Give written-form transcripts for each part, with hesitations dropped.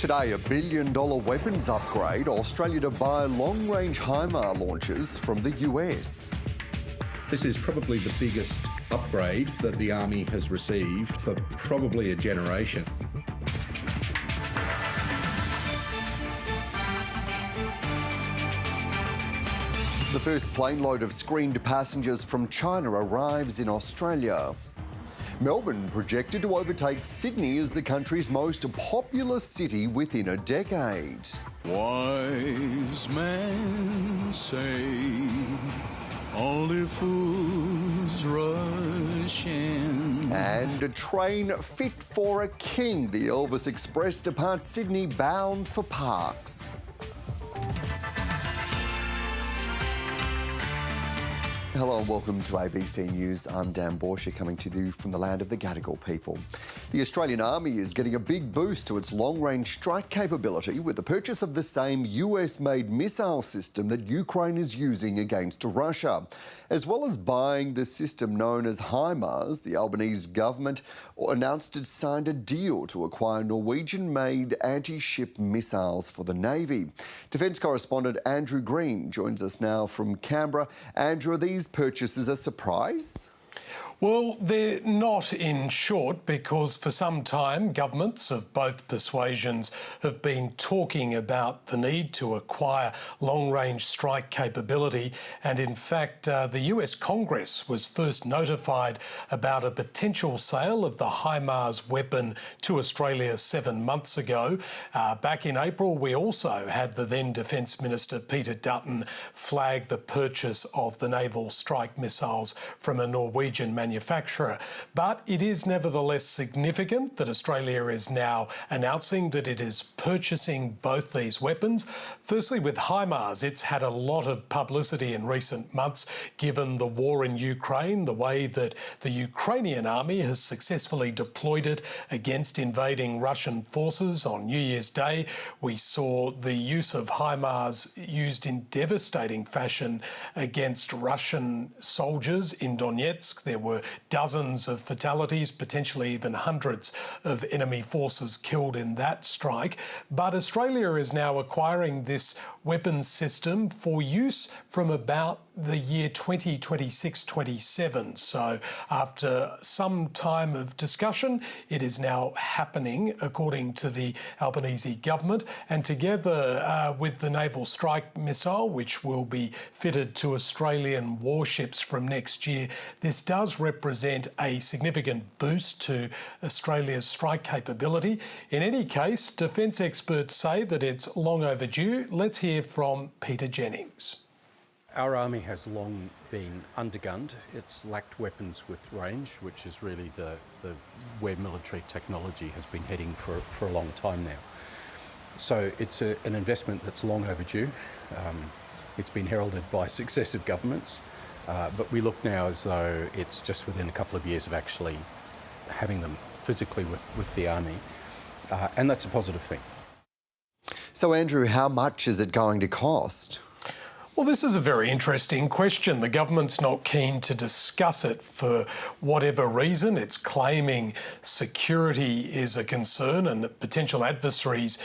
Today, $1 billion weapons upgrade, Australia to buy long-range HIMARS launchers from the US. This is probably the biggest upgrade that the Army has received for probably a generation. The first plane load of screened passengers from China arrives in Australia. Melbourne projected to overtake Sydney as the country's most populous city within a decade. Wise men say only fools rush in. And a train fit for a king. The Elvis Express departs Sydney bound for Parkes. Hello and welcome to ABC News. I'm Dan Borscher, coming to you from the land of the Gadigal people. The Australian Army is getting a big boost to its long-range strike capability with the purchase of the same US-made missile system that Ukraine is using against Russia. As well as buying the system known as HIMARS, the Albanese government announced it signed a deal to acquire Norwegian-made anti-ship missiles for the Navy. Defence correspondent Andrew Green joins us now from Canberra. Andrew, are these purchases a surprise? Well, they're not, in short, because for some time governments of both persuasions have been talking about the need to acquire long-range strike capability, and in fact the US Congress was first notified about a potential sale of the HIMARS weapon to Australia 7 months ago. Back in April, we also had the then Defence Minister Peter Dutton flag the purchase of the naval strike missiles from a Norwegian manufacturer. But it is nevertheless significant that Australia is now announcing that it is purchasing both these weapons. Firstly, with HIMARS, it's had a lot of publicity in recent months given the war in Ukraine, the way that the Ukrainian army has successfully deployed it against invading Russian forces. On New Year's Day, we saw the use of HIMARS used in devastating fashion against Russian soldiers in Donetsk. There were dozens of fatalities, potentially even hundreds of enemy forces killed in that strike. But Australia is now acquiring this weapons system for use from about the year 2026-27. So after some time of discussion, it is now happening, according to the Albanese government. And together with the naval strike missile, which will be fitted to Australian warships from next year, this does represent a significant boost to Australia's strike capability. In any case, defence experts say that it's long overdue. Let's hear from Peter Jennings. Our army has long been undergunned. It's lacked weapons with range, which is really the where military technology has been heading for a long time now. So it's an investment that's long overdue. It's been heralded by successive governments, but we look now as though it's just within a couple of years of actually having them physically with the army, and that's a positive thing. So Andrew, how much is it going to cost? Well, this is a very interesting question. The government's not keen to discuss it for whatever reason. It's claiming security is a concern and that potential adversaries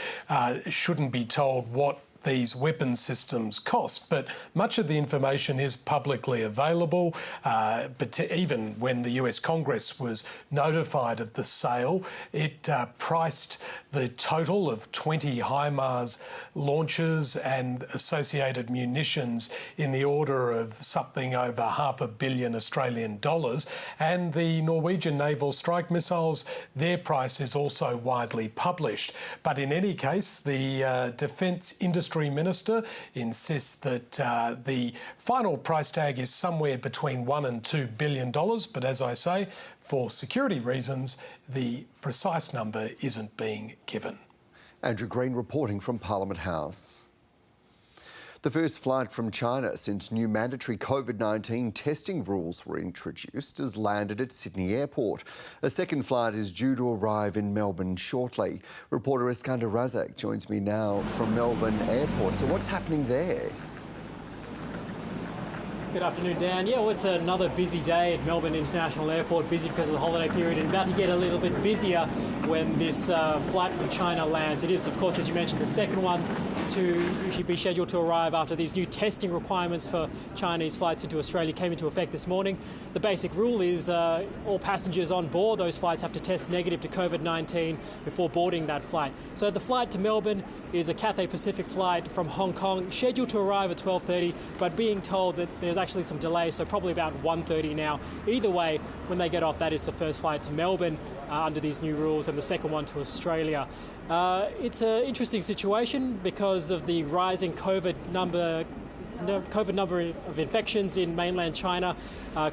shouldn't be told what these weapon systems cost, but much of the information is publicly available. But even when the US Congress was notified of the sale, it priced the total of 20 HIMARS launchers and associated munitions in the order of something over $500 million Australian dollars. And the Norwegian naval strike missiles, their price is also widely published. But in any case, the Defence Industry Minister insists that the final price tag is somewhere between $1 and $2 billion. But as I say, for security reasons, the precise number isn't being given. Andrew Green reporting from Parliament House. The first flight from China since new mandatory COVID-19 testing rules were introduced has landed at Sydney Airport. A second flight is due to arrive in Melbourne shortly. Reporter Iskander Razak joins me now from Melbourne Airport. So what's happening there? Good afternoon, Dan. Yeah, well, it's another busy day at Melbourne International Airport, busy because of the holiday period, and about to get a little bit busier when this flight from China lands. It is, of course, as you mentioned, the second one to be scheduled to arrive after these new testing requirements for Chinese flights into Australia came into effect this morning. The basic rule is all passengers on board those flights have to test negative to COVID-19 before boarding that flight. So the flight to Melbourne is a Cathay Pacific flight from Hong Kong, scheduled to arrive at 12:30, but being told that there's actually some delay, so probably about 1:30 now. Either way, when they get off, that is the first flight to Melbourne under these new rules, and the second one to Australia. It's an interesting situation because of the rising COVID number of infections in mainland China,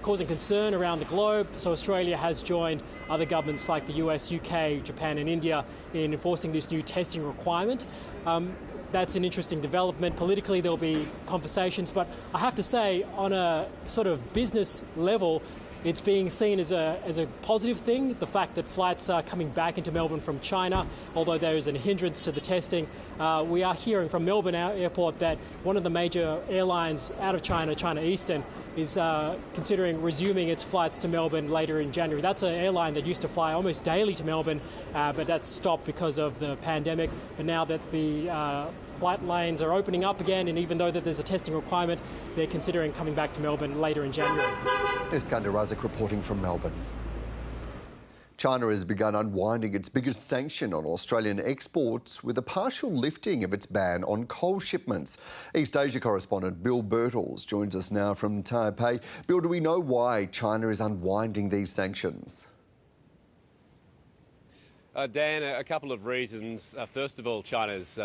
causing concern around the globe. So Australia has joined other governments like the US, UK, Japan and India in enforcing this new testing requirement. That's an interesting development. Politically, there'll be conversations, but I have to say, on a sort of business level, it's being seen as a positive thing, the fact that flights are coming back into Melbourne from China, although there is a hindrance to the testing. We are hearing from Melbourne Airport that one of the major airlines out of China, China Eastern, is considering resuming its flights to Melbourne later in January. That's an airline that used to fly almost daily to Melbourne, but that's stopped because of the pandemic. But now that the flight lanes are opening up again, and even though that there's a testing requirement, they're considering coming back to Melbourne later in January. Iskander Razik reporting from Melbourne. China has begun unwinding its biggest sanction on Australian exports with a partial lifting of its ban on coal shipments. East Asia correspondent Bill Birtles joins us now from Taipei. Bill, do we know why China is unwinding these sanctions? Dan, a couple of reasons. First of all, China's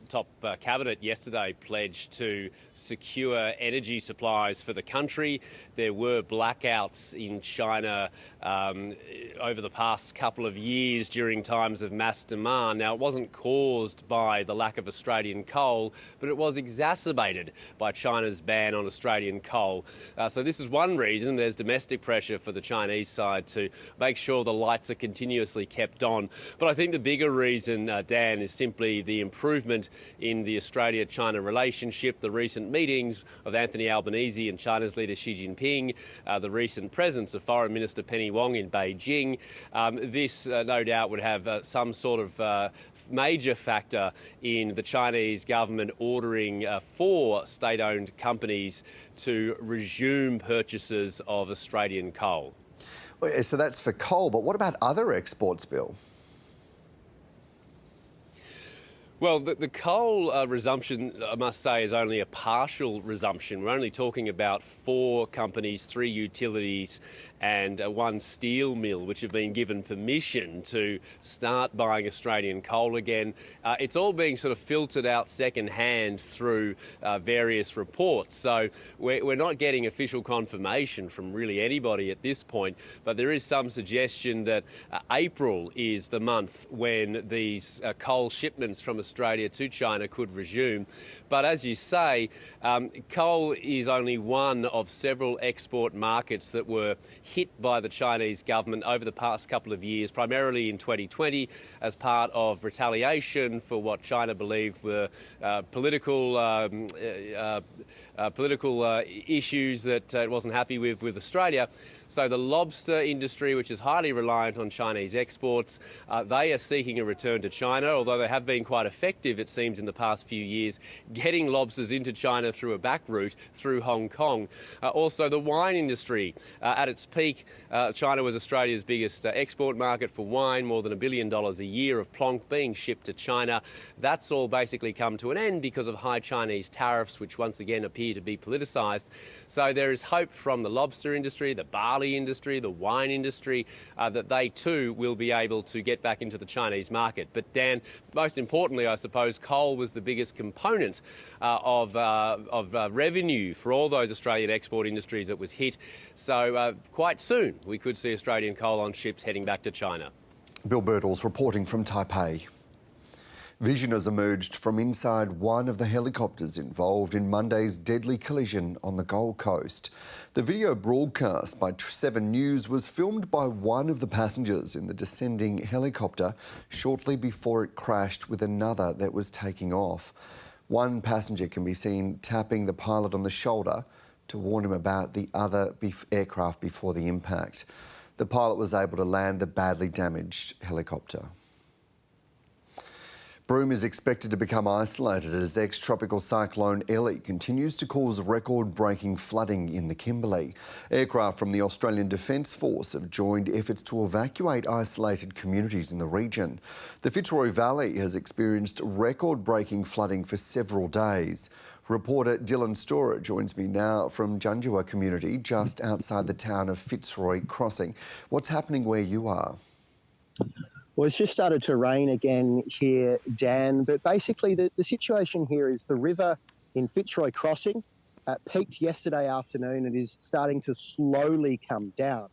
top cabinet yesterday pledged to secure energy supplies for the country. There were blackouts in China over the past couple of years during times of mass demand. Now, it wasn't caused by the lack of Australian coal, but it was exacerbated by China's ban on Australian coal. So this is one reason. There's domestic pressure for the Chinese side to make sure the lights are continuously kept on. But I think the bigger reason, Dan, is simply the improvement in the Australia-China relationship, the recent meetings of Anthony Albanese and China's leader Xi Jinping, the recent presence of Foreign Minister Penny Wong in Beijing. This, no doubt, would have some sort of major factor in the Chinese government ordering 4 state-owned companies to resume purchases of Australian coal. So that's for coal, but what about other exports, Bill? Well, the coal resumption, I must say, is only a partial resumption. We're only talking about 4 companies, 3 utilities and 1 steel mill, which have been given permission to start buying Australian coal again. It's all being sort of filtered out second-hand through various reports. So we're not getting official confirmation from really anybody at this point, but there is some suggestion that April is the month when these coal shipments from Australia to China could resume. But as you say, coal is only one of several export markets that were hit by the Chinese government over the past couple of years, primarily in 2020 as part of retaliation for what China believed were political issues that it wasn't happy with Australia. So the lobster industry, which is highly reliant on Chinese exports, they are seeking a return to China, although they have been quite effective, it seems, in the past few years, getting lobsters into China through a back route through Hong Kong. Also, the wine industry. At its peak, China was Australia's biggest export market for wine, more than $1 billion a year of plonk being shipped to China. That's all basically come to an end because of high Chinese tariffs, which once again appear to be politicised. So there is hope from the lobster industry, the barley industry, the wine industry, that they too will be able to get back into the Chinese market. But Dan, most importantly, I suppose, coal was the biggest component of revenue for all those Australian export industries that was hit. So quite soon we could see Australian coal on ships heading back to China. Bill Birtles reporting from Taipei. Vision has emerged from inside one of the helicopters involved in Monday's deadly collision on the Gold Coast. The video broadcast by 7 News was filmed by one of the passengers in the descending helicopter shortly before it crashed with another that was taking off. One passenger can be seen tapping the pilot on the shoulder. to warn him about the other aircraft before the impact. The pilot was able to land the badly damaged helicopter. Broome is expected to become isolated as ex-tropical cyclone Ellie continues to cause record-breaking flooding in the Kimberley. Aircraft from the Australian Defence Force have joined efforts to evacuate isolated communities in the region. The Fitzroy Valley has experienced record-breaking flooding for several days. Reporter Dylan Storer joins me now from Junjua community just outside the town of Fitzroy Crossing. What's happening where you are? Well, it's just started to rain again here, Dan, but basically the situation here is the river in Fitzroy Crossing peaked yesterday afternoon and is starting to slowly come down.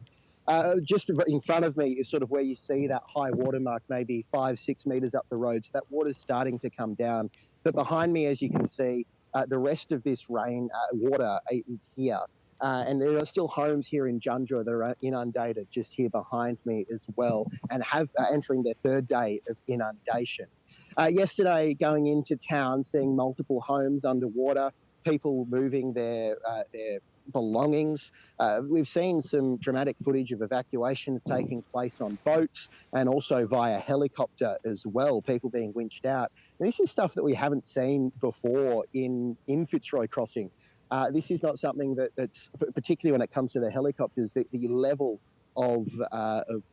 Just in front of me is sort of where you see that high water mark, maybe 5-6 metres up the road. So that water's starting to come down. But behind me, as you can see, the rest of this rain water is here. And there are still homes here in Junjua that are inundated just here behind me as well and have entering their third day of inundation. Yesterday, going into town, seeing multiple homes underwater, people moving their belongings. We've seen some dramatic footage of evacuations taking place on boats and also via helicopter as well, people being winched out. And this is stuff that we haven't seen before in Fitzroy Crossing. This is not something that's particularly when it comes to the helicopters, the level of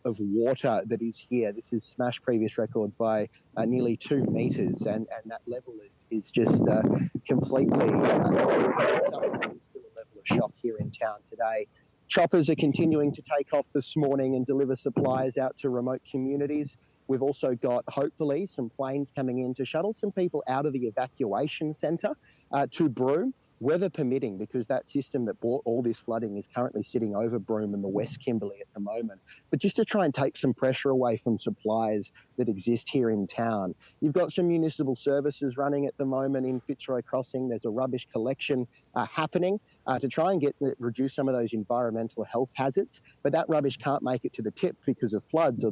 water that is here. This has smashed previous record by nearly 2 metres, and that level is just completely something that's still a level of shock here in town today. Choppers are continuing to take off this morning and deliver supplies out to remote communities. We've also got, hopefully, some planes coming in to shuttle some people out of the evacuation centre to Broome, weather permitting, because that system that brought all this flooding is currently sitting over Broome and the West Kimberley at the moment. But just to try and take some pressure away from supplies that exist here in town. You've got some municipal services running at the moment in Fitzroy Crossing. There's a rubbish collection happening to try and reduce some of those environmental health hazards. But that rubbish can't make it to the tip because of floods or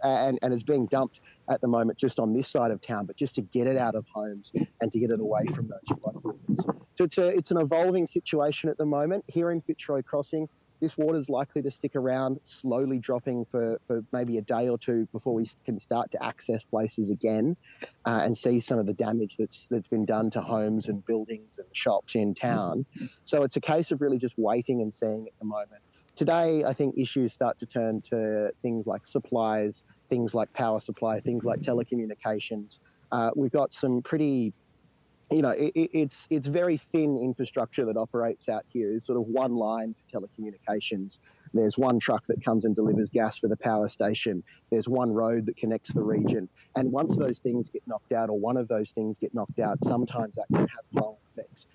and is being dumped at the moment just on this side of town, but just to get it out of homes and to get it away from those flood rivers. So it's an evolving situation at the moment. Here in Fitzroy Crossing, this water is likely to stick around, slowly dropping for maybe a day or two before we can start to access places again and see some of the damage that's been done to homes and buildings and shops in town. So it's a case of really just waiting and seeing at the moment. Today, I think issues start to turn to things like supplies, things like power supply, things like telecommunications. We've got some pretty, it's very thin infrastructure that operates out here. There's sort of one line for telecommunications. There's one truck that comes and delivers gas for the power station. There's one road that connects the region. And once those things get knocked out, or one of those things get knocked out, sometimes that can have long effects.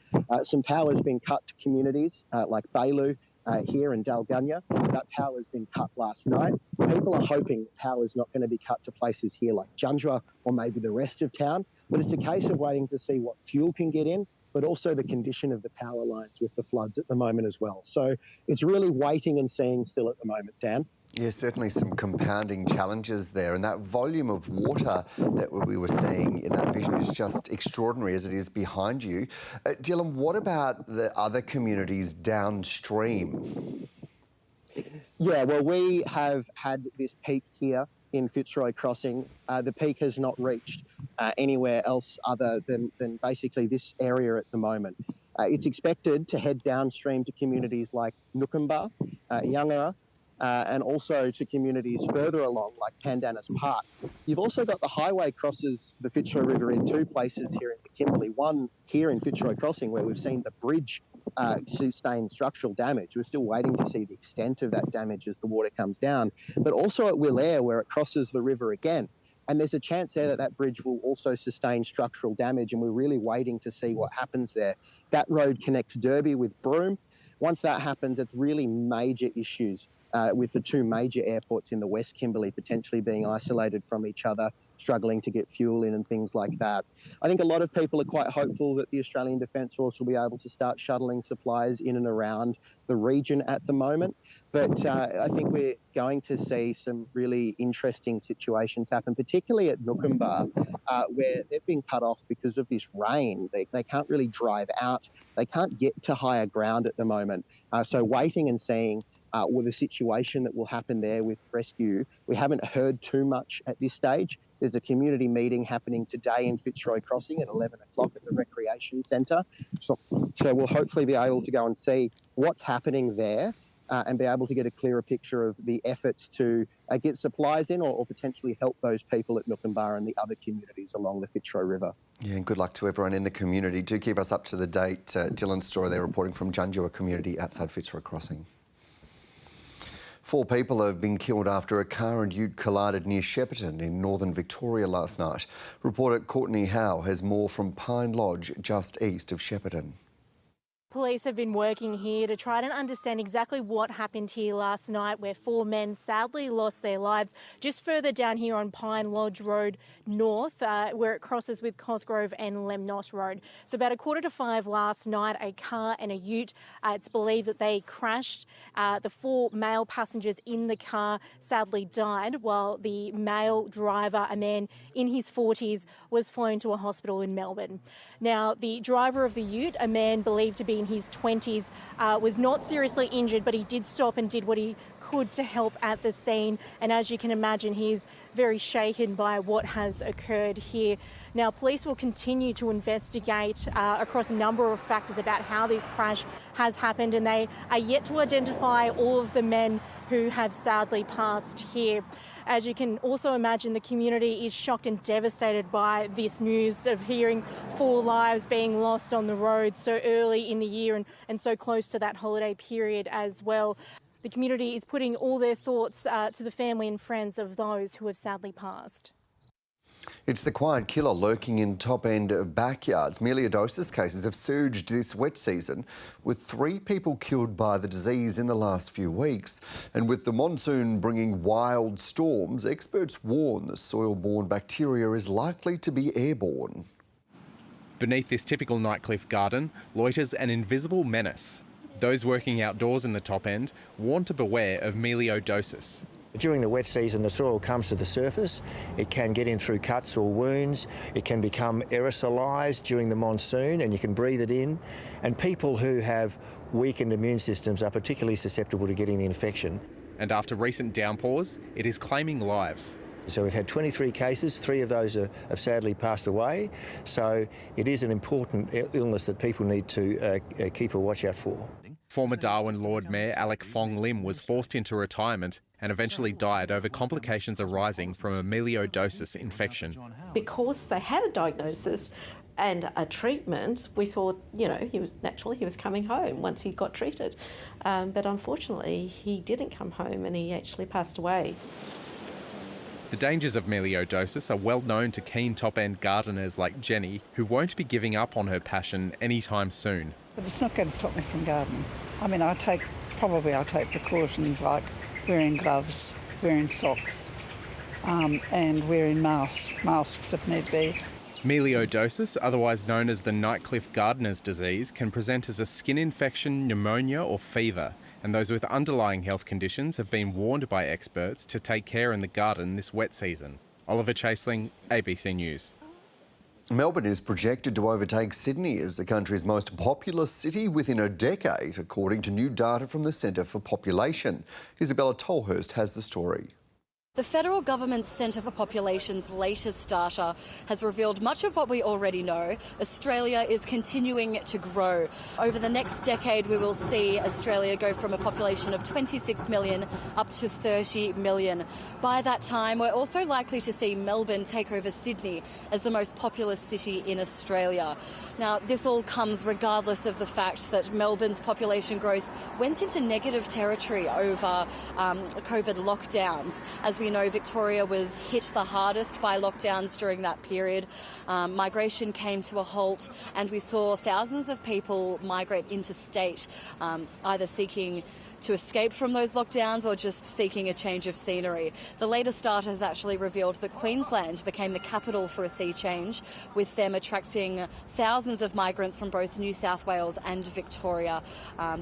Some power has been cut to communities like Bailu, here in Dalgunya. That power has been cut last night. People are hoping power is not going to be cut to places here like Junjua or maybe the rest of town, but it's a case of waiting to see what fuel can get in, but also the condition of the power lines with the floods at the moment as well. So it's really waiting and seeing still at the moment, Dan. Yeah, certainly some compounding challenges there, and that volume of water that we were seeing in that vision is just extraordinary as it is behind you. Dylan, what about the other communities downstream? Yeah, well, we have had this peak here in Fitzroy Crossing. The peak has not reached anywhere else other than basically this area at the moment. It's expected to head downstream to communities like Nookamba, Yangara, and also to communities further along like Pandanus Park. You've also got the highway crosses the Fitzroy River in two places here in the Kimberley. One here in Fitzroy Crossing where we've seen the bridge sustain structural damage. We're still waiting to see the extent of that damage as the water comes down, but also at Willair where it crosses the river again. And there's a chance there that bridge will also sustain structural damage, and we're really waiting to see what happens there. That road connects Derby with Broome. Once that happens, it's really major issues with the two major airports in the West Kimberley potentially being isolated from each other, struggling to get fuel in and things like that. I think a lot of people are quite hopeful that the Australian Defence Force will be able to start shuttling supplies in and around the region at the moment. But I think we're going to see some really interesting situations happen, particularly at Newschannel, where they're being cut off because of this rain. They can't really drive out. They can't get to higher ground at the moment. So waiting and seeing with the situation that will happen there with rescue. We haven't heard too much at this stage. There's a community meeting happening today in Fitzroy Crossing at 11 o'clock at the Recreation Centre. So we'll hopefully be able to go and see what's happening there and be able to get a clearer picture of the efforts to get supplies in or potentially help those people at Newschannel and the other communities along the Fitzroy River. Yeah, and good luck to everyone in the community. Do keep us up to the date. Dylan's story there reporting from Junjua community outside Fitzroy Crossing. 4 people have been killed after a car and ute collided near Shepparton in northern Victoria last night. Reporter Courtney Howe has more from Pine Lodge, just east of Shepparton. Police have been working here to try to understand exactly what happened here last night, where 4 men sadly lost their lives just further down here on Pine Lodge Road North, where it crosses with Cosgrove and Lemnos Road. So about 4:45 last night, a car and a ute, it's believed that they crashed. The 4 male passengers in the car sadly died, while the male driver, a man in his 40s, was flown to a hospital in Melbourne. Now, the driver of the ute, a man believed to be in his 20s, was not seriously injured, but he did stop and did what he could to help at the scene. And as you can imagine, he's very shaken by what has occurred here. Now, police will continue to investigate across a number of factors about how this crash has happened, and they are yet to identify all of the men who have sadly passed here. As you can also imagine, the community is shocked and devastated by this news of hearing 4 lives being lost on the road so early in the year and so close to that holiday period as well. The community is putting all their thoughts to the family and friends of those who have sadly passed. It's the quiet killer lurking in top-end backyards. Melioidosis cases have surged this wet season, with 3 people killed by the disease in the last few weeks. And with the monsoon bringing wild storms, experts warn the soil-borne bacteria is likely to be airborne. Beneath this typical nightcliff garden loiters an invisible menace. Those working outdoors in the top end warn to beware of melioidosis. During the wet season, the soil comes to the surface. It can get in through cuts or wounds. It can become aerosolised during the monsoon and you can breathe it in. And people who have weakened immune systems are particularly susceptible to getting the infection. And after recent downpours, it is claiming lives. So we've had 23 cases, 3 of those have sadly passed away. So it is an important illness that people need to keep a watch out for. Former Darwin Lord Mayor Alec Fong Lim was forced into retirement and eventually died over complications arising from a melioidosis infection. Because they had a diagnosis and a treatment, we thought, he was coming home once he got treated. But unfortunately, he didn't come home and he actually passed away. The dangers of melioidosis are well known to keen top-end gardeners like Jenny, who won't be giving up on her passion anytime soon. But it's not going to stop me from gardening. I mean, I'll take precautions like wearing gloves, wearing socks, and wearing masks if need be. Melioidosis, otherwise known as the nightcliff gardener's disease, can present as a skin infection, pneumonia or fever, and those with underlying health conditions have been warned by experts to take care in the garden this wet season. Oliver Chaseling, ABC News. Melbourne is projected to overtake Sydney as the country's most populous city within a decade, according to new data from the Centre for Population. Isabella Tolhurst has the story. The federal government's Centre for Population's latest data has revealed much of what we already know. Australia is continuing to grow. Over the next decade, we will see Australia go from a population of 26 million up to 30 million. By that time, we're also likely to see Melbourne take over Sydney as the most populous city in Australia. Now, this all comes regardless of the fact that Melbourne's population growth went into negative territory over COVID lockdowns. As we know, Victoria was hit the hardest by lockdowns during that period. Migration came to a halt and we saw thousands of people migrate interstate, either seeking to escape from those lockdowns or just seeking a change of scenery. The latest data has actually revealed that Queensland became the capital for a sea change, with them attracting thousands of migrants from both New South Wales and Victoria,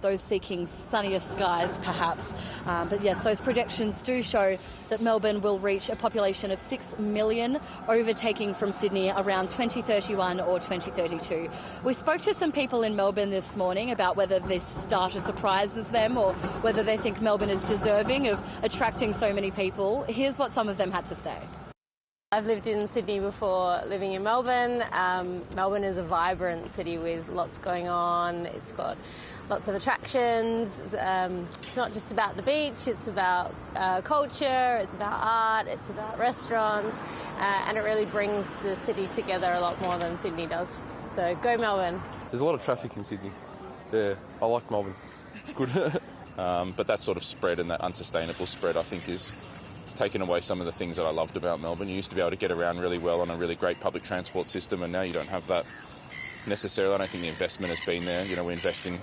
those seeking sunnier skies perhaps. But yes, those projections do show that Melbourne will reach a population of 6 million, overtaking from Sydney around 2031 or 2032. We spoke to some people in Melbourne this morning about whether this data surprises them or whether they think Melbourne is deserving of attracting so many people. Here's what some of them had to say. I've lived in Sydney before living in Melbourne. Melbourne is a vibrant city with lots going on. It's got lots of attractions. It's not just about the beach, it's about culture, it's about art, it's about restaurants, and it really brings the city together a lot more than Sydney does. So go Melbourne. There's a lot of traffic in Sydney. Yeah, I like Melbourne. It's good. But that sort of spread and that unsustainable spread, I think, it's taken away some of the things that I loved about Melbourne. You used to be able to get around really well on a really great public transport system, and now you don't have that necessarily. I don't think the investment has been there. You know, we invest in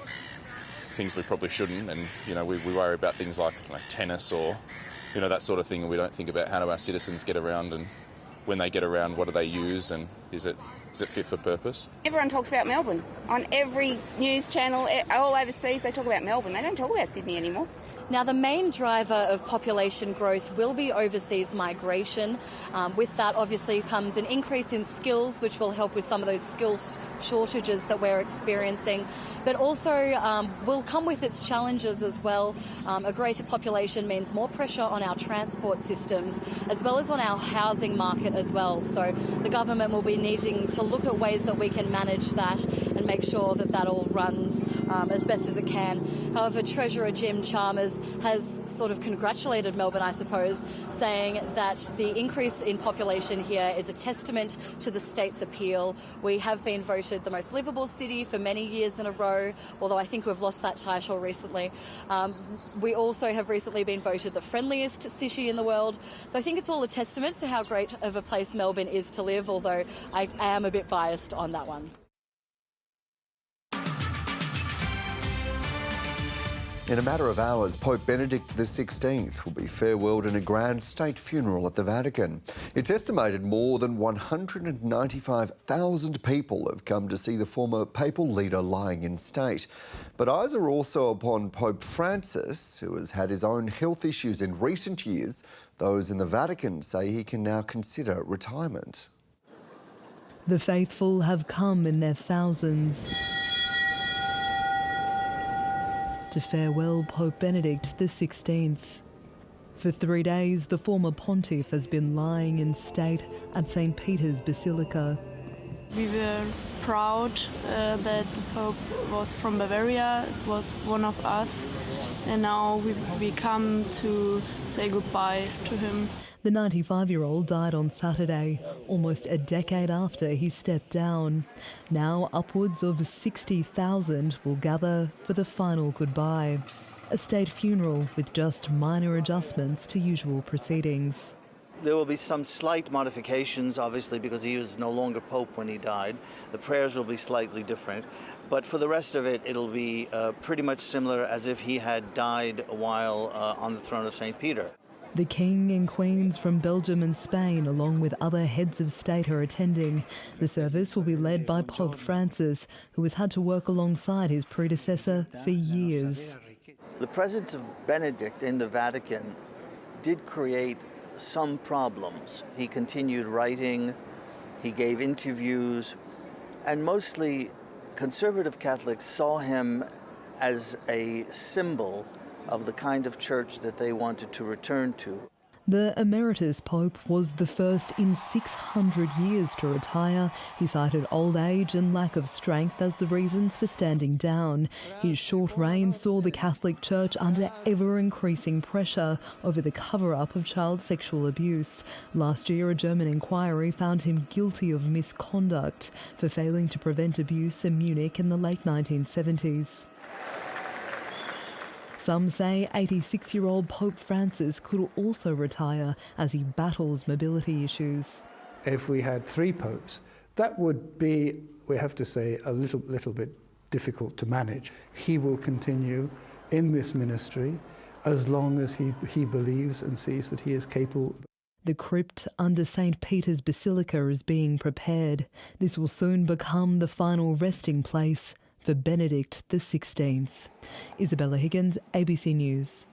things we probably shouldn't, and, you know, we worry about things like tennis or, you know, that sort of thing, and we don't think about how do our citizens get around, and when they get around, what do they use, and is it fit for purpose? Everyone talks about Melbourne. On every news channel, all overseas, they talk about Melbourne. They don't talk about Sydney anymore. Now, the main driver of population growth will be overseas migration. With that, obviously, comes an increase in skills, which will help with some of those skills shortages that we're experiencing, but also will come with its challenges as well. A greater population means more pressure on our transport systems, as well as on our housing market as well. So the government will be needing to look at ways that we can manage that and make sure that that all runs as best as it can. However, Treasurer Jim Chalmers has sort of congratulated Melbourne, I suppose, saying that the increase in population here is a testament to the state's appeal. We have been voted the most livable city for many years in a row, although I think we've lost that title recently. We also have recently been voted the friendliest city in the world. So I think it's all a testament to how great of a place Melbourne is to live, although I am a bit biased on that one. In a matter of hours, Pope Benedict XVI will be farewelled in a grand state funeral at the Vatican. It's estimated more than 195,000 people have come to see the former papal leader lying in state. But eyes are also upon Pope Francis, who has had his own health issues in recent years. Those in the Vatican say he can now consider retirement. The faithful have come in their thousands to farewell Pope Benedict XVI. For 3 days, the former pontiff has been lying in state at St. Peter's Basilica. We were proud that the Pope was from Bavaria, it was one of us, and now we come to say goodbye to him. The 95-year-old died on Saturday, almost a decade after he stepped down. Now upwards of 60,000 will gather for the final goodbye. A state funeral with just minor adjustments to usual proceedings. There will be some slight modifications, obviously, because he was no longer Pope when he died. The prayers will be slightly different. But for the rest of it, it'll be pretty much similar as if he had died while on the throne of St. Peter. The King and Queens from Belgium and Spain, along with other heads of state, are attending. The service will be led by Pope Francis, who has had to work alongside his predecessor for years. The presence of Benedict in the Vatican did create some problems. He continued writing, he gave interviews, and mostly conservative Catholics saw him as a symbol of the kind of church that they wanted to return to. The emeritus Pope was the first in 600 years to retire. He cited old age and lack of strength as the reasons for standing down. His short reign saw the Catholic Church under ever-increasing pressure over the cover-up of child sexual abuse. Last year, a German inquiry found him guilty of misconduct for failing to prevent abuse in Munich in the late 1970s. Some say 86-year-old Pope Francis could also retire as he battles mobility issues. If we had 3 popes, that would be, we have to say, a little bit difficult to manage. He will continue in this ministry as long as he believes and sees that he is capable. The crypt under St. Peter's Basilica is being prepared. This will soon become the final resting place for Benedict XVI. Isabella Higgins, ABC News.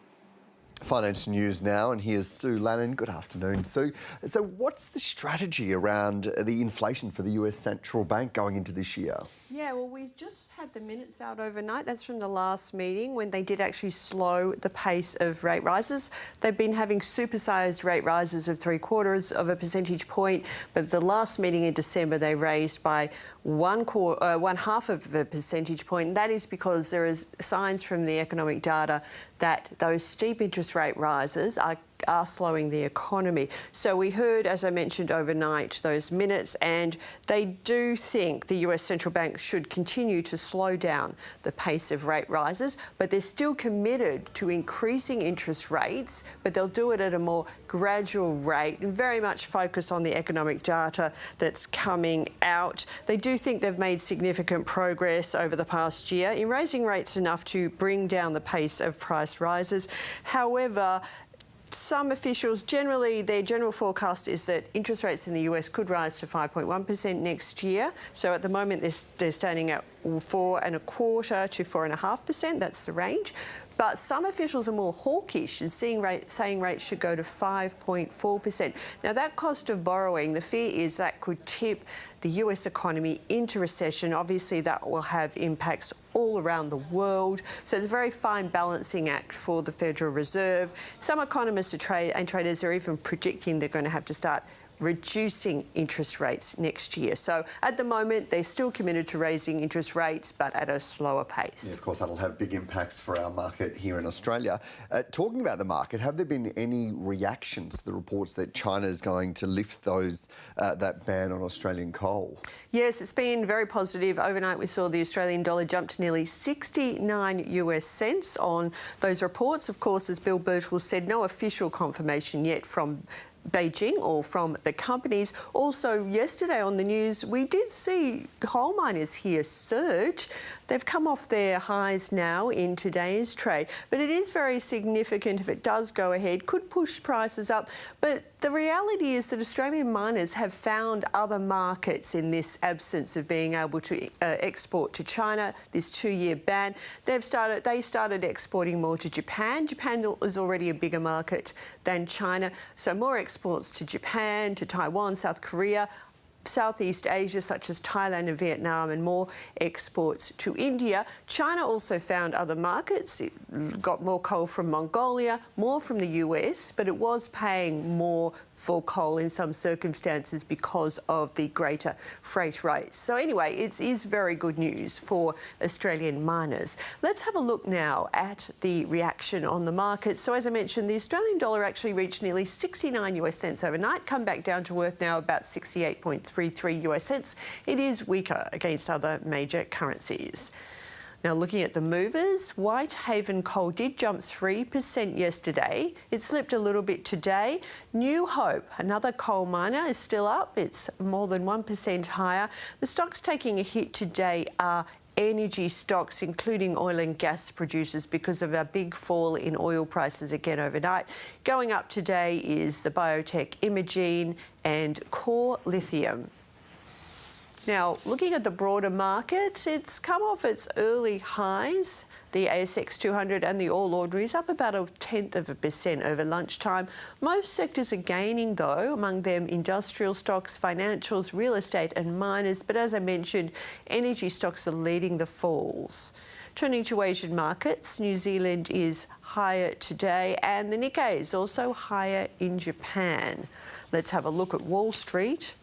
Financial news now, and here's Sue Lannon. Good afternoon, Sue. So what's the strategy around the inflation for the US Central Bank going into this year? Yeah, well, we just had the minutes out overnight. That's from the last meeting when they did actually slow the pace of rate rises. They've been having supersized rate rises of 0.75 of a percentage point, but the last meeting in December they raised by 1/2 of a percentage point. And that is because there is signs from the economic data that those steep interest rate rises are slowing the economy. So we heard, as I mentioned overnight, those minutes, and they do think the US Central Bank should continue to slow down the pace of rate rises, but they're still committed to increasing interest rates, but they'll do it at a more gradual rate and very much focus on the economic data that's coming out. They do think they've made significant progress over the past year in raising rates enough to bring down the pace of price rises. However, some officials, their general forecast is that interest rates in the US could rise to 5.1% next year. So at the moment, they're standing at 4.25% to 4.5%. That's the range. But some officials are more hawkish and saying rates should go to 5.4%. Now, that cost of borrowing, the fear is that could tip the US economy into recession. Obviously, that will have impacts all around the world. So it's a very fine balancing act for the Federal Reserve. Some economists and traders are even predicting they're going to have to start reducing interest rates next year. So at the moment, they're still committed to raising interest rates, but at a slower pace. Yeah, of course, that'll have big impacts for our market here in Australia. Talking about the market, have there been any reactions to the reports that China is going to lift that ban on Australian coal? Yes, it's been very positive. Overnight, we saw the Australian dollar jump to nearly 69 US cents on those reports. Of course, as Bill Birchall said, no official confirmation yet from Beijing or from the companies. Also, yesterday on the news, we did see coal miners here surge. They've come off their highs now in today's trade, but it is very significant if it does go ahead, could push prices up. But the reality is that Australian miners have found other markets in this absence of being able to export to China, this 2-year ban. They started exporting more to Japan. Japan is already a bigger market than China, so more exports to Japan, to Taiwan, South Korea, Southeast Asia, such as Thailand and Vietnam, and more exports to India. China also found other markets. It got more coal from Mongolia, more from the US, but it was paying more for coal in some circumstances because of the greater freight rates. So anyway, it is very good news for Australian miners. Let's have a look now at the reaction on the market. So as I mentioned, the Australian dollar actually reached nearly 69 US cents overnight, come back down to earth now about 68.33 US cents. It is weaker against other major currencies. Now, looking at the movers, Whitehaven Coal did jump 3% yesterday. It slipped a little bit today. New Hope, another coal miner, is still up. It's more than 1% higher. The stocks taking a hit today are energy stocks, including oil and gas producers, because of a big fall in oil prices again overnight. Going up today is the biotech Imogene and Core Lithium. Now, looking at the broader market, it's come off its early highs. The ASX 200 and the All Ordinaries up about 0.1% over lunchtime. Most sectors are gaining, though, among them industrial stocks, financials, real estate and miners. But as I mentioned, energy stocks are leading the falls. Turning to Asian markets, New Zealand is higher today and the Nikkei is also higher in Japan. Let's have a look at Wall Street.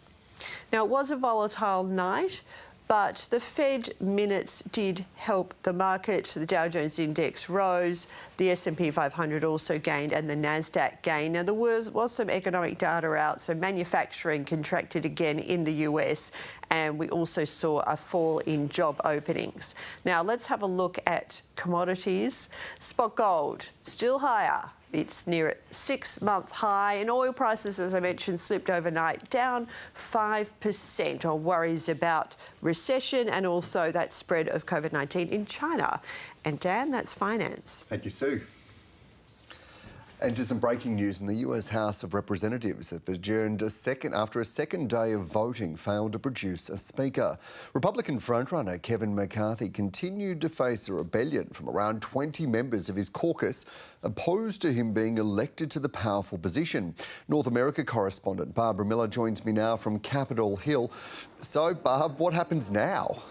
Now, it was a volatile night, but the Fed minutes did help the market. The Dow Jones index rose, the S&P 500 also gained, and the Nasdaq gained. Now, there was some economic data out, so manufacturing contracted again in the US, and we also saw a fall in job openings. Now, let's have a look at commodities. Spot gold, still higher It's near a 6-month high, and oil prices, as I mentioned, slipped overnight, down 5% on worries about recession and also that spread of COVID-19 in China. And Dan, that's finance. Thank you, Sue. And to some breaking news, in the US House of Representatives have adjourned after a second day of voting failed to produce a speaker. Republican frontrunner Kevin McCarthy continued to face a rebellion from around 20 members of his caucus opposed to him being elected to the powerful position. North America correspondent Barbara Miller joins me now from Capitol Hill. So, Barb, what happens now?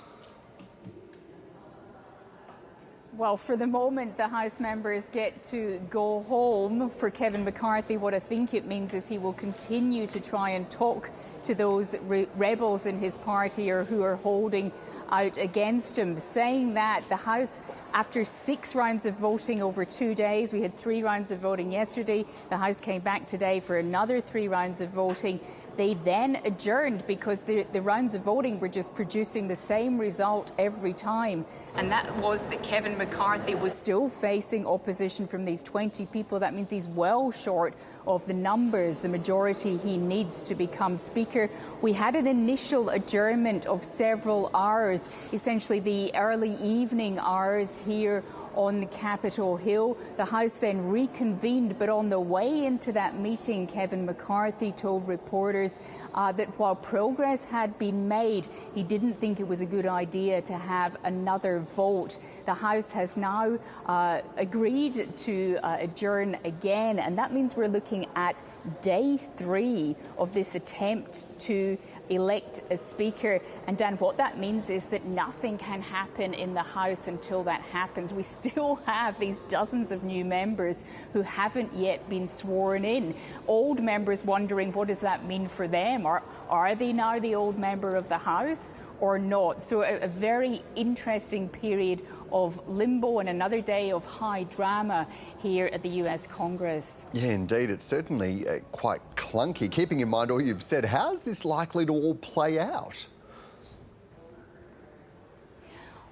Well, for the moment, the House members get to go home. For Kevin McCarthy, what I think it means is he will continue to try and talk to those rebels in his party or who are holding out against him, saying that the House, after 6 rounds of voting over 2 days, we had 3 rounds of voting yesterday, the House came back today for another 3 rounds of voting. They then adjourned because the rounds of voting were just producing the same result every time. And that was that Kevin McCarthy was still facing opposition from these 20 people. That means he's well short of the numbers, the majority he needs to become Speaker. We had an initial adjournment of several hours, essentially the early evening hours here on Capitol Hill. The House then reconvened, but on the way into that meeting, Kevin McCarthy told reporters that while progress had been made, he didn't think it was a good idea to have another vote. The House has now agreed to adjourn again, and that means we're looking at day 3 of this attempt to elect a speaker. And Dan, what that means is that nothing can happen in the House until that happens. We still have these dozens of new members who haven't yet been sworn in. Old members wondering, what does that mean for them? Are they now the old member of the House or not? So a very interesting period of limbo and another day of high drama here at the US Congress. Yeah, indeed. It's certainly quite clunky. Keeping in mind all you've said, how's this likely to all play out?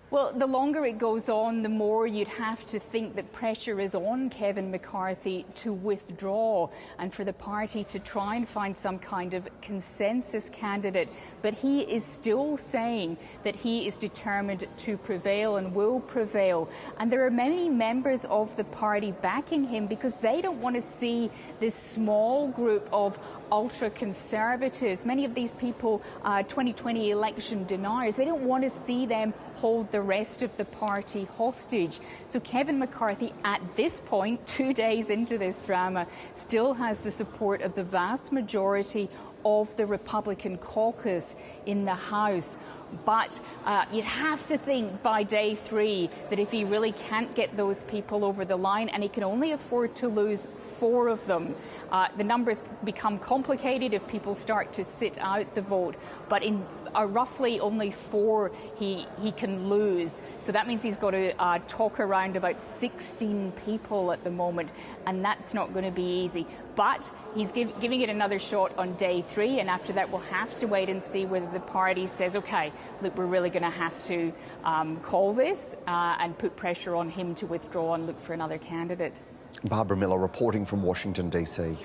Well, the longer it goes on, the more you'd have to think that pressure is on Kevin McCarthy to withdraw and for the party to try and find some kind of consensus candidate. But he is still saying that he is determined to prevail and will prevail. And there are many members of the party backing him because they don't want to see this small group of ultra-conservatives, many of these people 2020 election deniers, they don't want to see them hold the rest of the party hostage. So Kevin McCarthy, at this point, 2 days into this drama, still has the support of the vast majority of the Republican caucus in the House. But you'd have to think by day 3 that if he really can't get those people over the line, and he can only afford to lose 4 of them, the numbers become complicated if people start to sit out the vote. But in roughly only 4 he can lose. So that means he's got to talk around about 16 people at the moment, and that's not going to be easy. But he's giving it another shot on day 3, and after that we'll have to wait and see whether the party says, OK, look, we're really going to have to call this and put pressure on him to withdraw and look for another candidate. Barbara Miller reporting from Washington, D.C.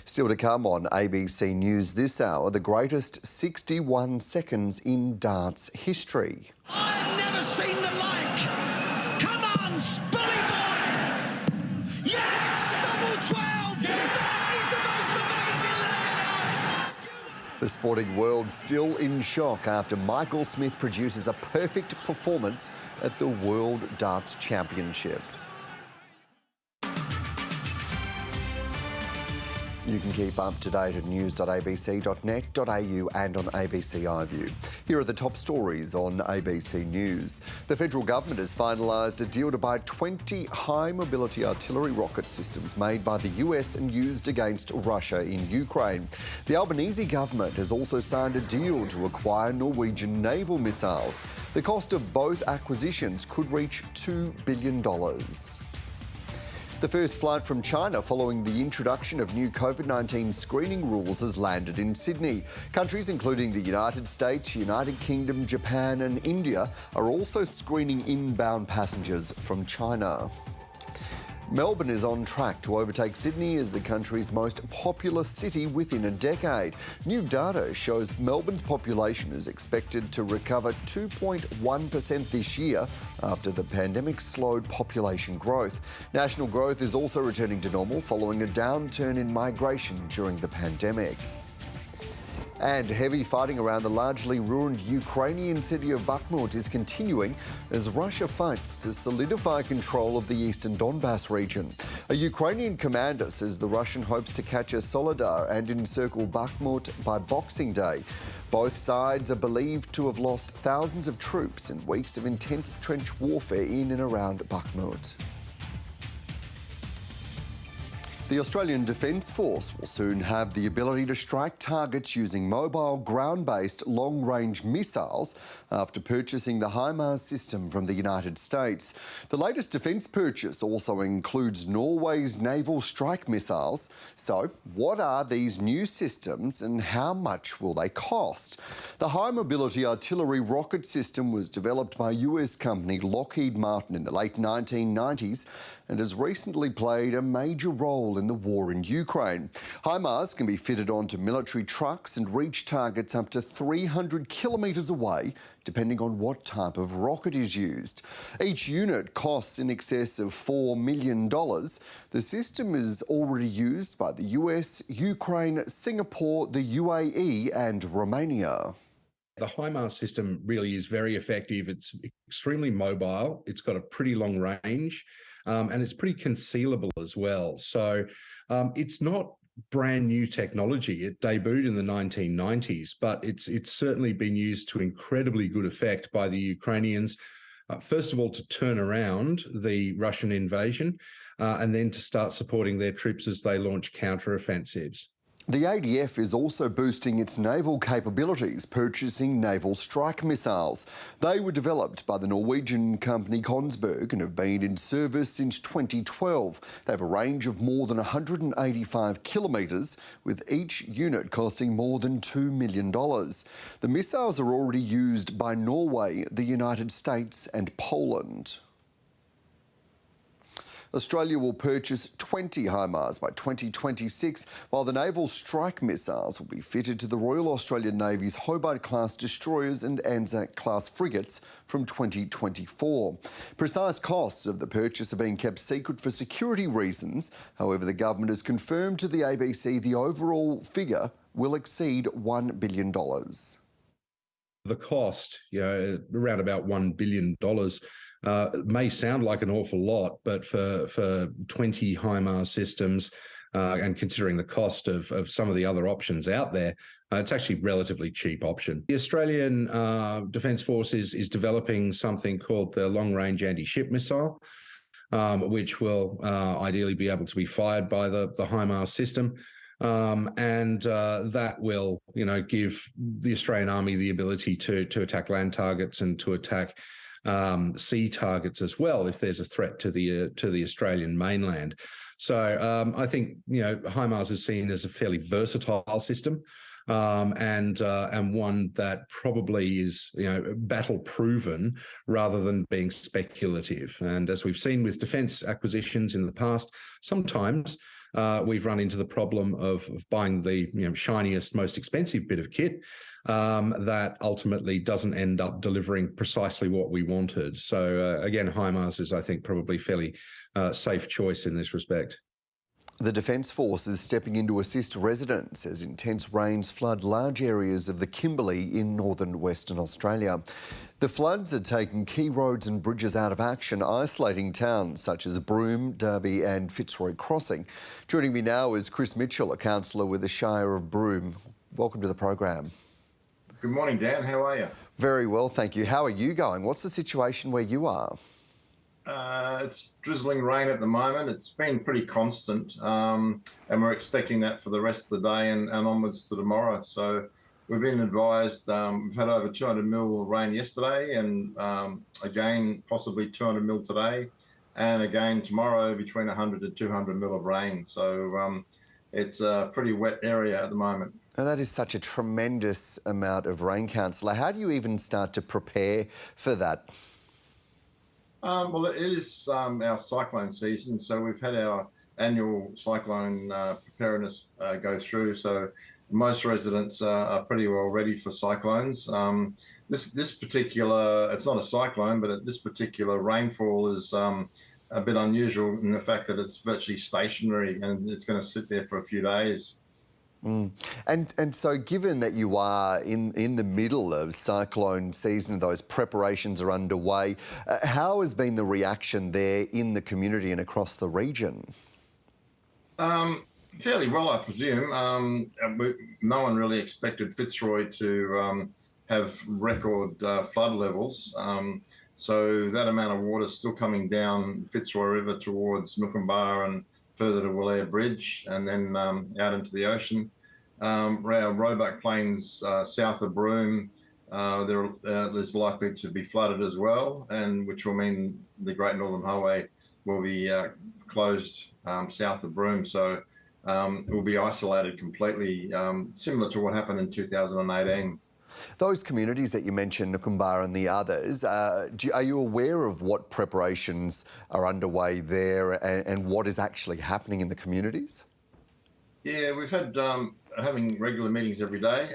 Still to come on ABC News this hour, the greatest 61 seconds in darts history. I've never seen the like! Come on, Spilly boy! Yes! Double 12! That is the most amazing looking odds! The sporting world still in shock after Michael Smith produces a perfect performance at the World Darts Championships. You can keep up to date at news.abc.net.au and on ABC iView. Here are the top stories on ABC News. The federal government has finalised a deal to buy 20 high-mobility artillery rocket systems made by the US and used against Russia in Ukraine. The Albanese government has also signed a deal to acquire Norwegian naval missiles. The cost of both acquisitions could reach $2 billion. The first flight from China following the introduction of new COVID-19 screening rules has landed in Sydney. Countries including the United States, United Kingdom, Japan and India are also screening inbound passengers from China. Melbourne is on track to overtake Sydney as the country's most populous city within a decade. New data shows Melbourne's population is expected to recover 2.1% this year after the pandemic slowed population growth. National growth is also returning to normal following a downturn in migration during the pandemic. And heavy fighting around the largely ruined Ukrainian city of Bakhmut is continuing as Russia fights to solidify control of the eastern Donbass region. A Ukrainian commander says the Russian hopes to capture Soledar and encircle Bakhmut by Boxing Day. Both sides are believed to have lost thousands of troops in weeks of intense trench warfare in and around Bakhmut. The Australian Defence Force will soon have the ability to strike targets using mobile ground-based long-range missiles after purchasing the HIMARS system from the United States. The latest defence purchase also includes Norway's naval strike missiles. So, what are these new systems and how much will they cost? The High Mobility Artillery rocket system was developed by US company Lockheed Martin in the late 1990s and has recently played a major role in the war in Ukraine. HIMARS can be fitted onto military trucks and reach targets up to 300 kilometres away, depending on what type of rocket is used. Each unit costs in excess of $4 million. The system is already used by the US, Ukraine, Singapore, the UAE and Romania. The HIMARS system really is very effective. It's extremely mobile. It's got a pretty long range. And it's pretty concealable as well. So it's not brand new technology. It debuted in the 1990s, but it's certainly been used to incredibly good effect by the Ukrainians, first of all, to turn around the Russian invasion and then to start supporting their troops as they launch counteroffensives. The ADF is also boosting its naval capabilities, purchasing naval strike missiles. They were developed by the Norwegian company Kongsberg and have been in service since 2012. They have a range of more than 185 kilometres, with each unit costing more than $2 million. The missiles are already used by Norway, the United States and Poland. Australia will purchase 20 HIMARS by 2026, while the naval strike missiles will be fitted to the Royal Australian Navy's Hobart-class destroyers and Anzac-class frigates from 2024. Precise costs of the purchase are being kept secret for security reasons. However, the government has confirmed to the ABC the overall figure will exceed $1 billion. The cost, around about $1 billion, may sound like an awful lot, but for 20 HIMARS systems and considering the cost of some of the other options out there, it's actually a relatively cheap option. The Australian Defence Force is developing something called the Long Range Anti-Ship Missile, which will ideally be able to be fired by the HIMARS system. And that will, give the Australian Army the ability to attack land targets and to attack sea targets as well if there's a threat to the Australian mainland. So I think HIMARS is seen as a fairly versatile system and one that probably is battle proven rather than being speculative. And as we've seen with defence acquisitions in the past, sometimes we've run into the problem of buying the shiniest, most expensive bit of kit that ultimately doesn't end up delivering precisely what we wanted. So again, HIMARS is, I think, probably fairly safe choice in this respect. The Defence Force is stepping in to assist residents as intense rains flood large areas of the Kimberley in northern Western Australia. The floods are taking key roads and bridges out of action, isolating towns such as Broome, Derby and Fitzroy Crossing. Joining me now is Chris Mitchell, a councillor with the Shire of Broome. Welcome to the program. Good morning, Dan. How are you? Very well, thank you. How are you going? What's the situation where you are? It's drizzling rain at the moment. It's been pretty constant, and we're expecting that for the rest of the day and onwards to tomorrow. So we've been advised, we've had over 200 mil of rain yesterday and again possibly 200 mil today, and again tomorrow between 100 to 200 mil of rain. So it's a pretty wet area at the moment. Now, that is such a tremendous amount of rain, councillor. How do you even start to prepare for that? Well, it is our cyclone season, so we've had our annual cyclone preparedness go through. So most residents are pretty well ready for cyclones. This particular, it's not a cyclone, but this particular rainfall is a bit unusual in the fact that it's virtually stationary and it's going to sit there for a few days. And so given that you are in the middle of cyclone season, those preparations are underway, how has been the reaction there in the community and across the region? Fairly well, I presume. No one really expected Fitzroy to have record flood levels. So that amount of water is still coming down Fitzroy River towards Nookumbar and further to Woollare Bridge and then out into the ocean. Our Roebuck Plains south of Broome, there's likely to be flooded as well, and which will mean the Great Northern Highway will be closed south of Broome. So it will be isolated completely, similar to what happened in 2018. Those communities that you mentioned, Nookumbar and the others, are you aware of what preparations are underway there and what is actually happening in the communities? Yeah, we've had having regular meetings every day.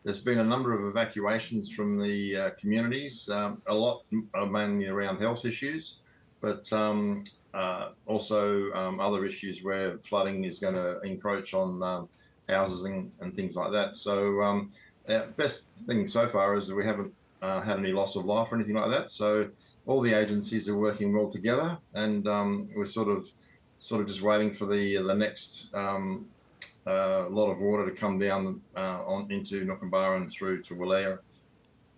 There's been a number of evacuations from the communities, a lot mainly around health issues, but also other issues where flooding is going to encroach on houses and things like that. So best thing so far is that we haven't had any loss of life or anything like that. So all the agencies are working well together, and we're sort of just waiting for the next lot of water to come down into Nookumbar and through to Woollare.